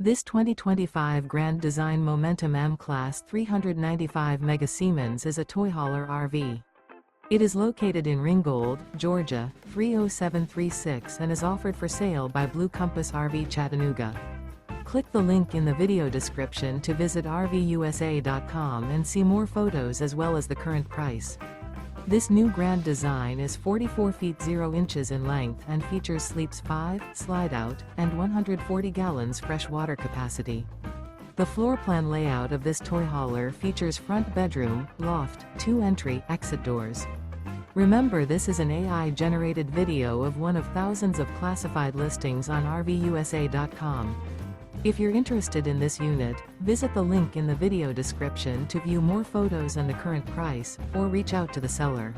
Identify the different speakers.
Speaker 1: This 2025 Grand Design Momentum M-Class 395 Mega Siemens is a toy hauler RV. It is located in Ringgold, Georgia, 30736 and is offered for sale by Blue Compass RV Chattanooga. Click the link in the video description to visit RVUSA.com and see more photos as well as the current price. This new Grand Design is 44 feet 0 inches in length and features sleeps 5, slide-out, and 140 gallons fresh water capacity. The floor plan layout of this toy hauler features front bedroom, loft, 2 entry, exit doors. Remember, this is an AI-generated video of one of thousands of classified listings on RVUSA.com. If you're interested in this unit, visit the link in the video description to view more photos and the current price, or reach out to the seller.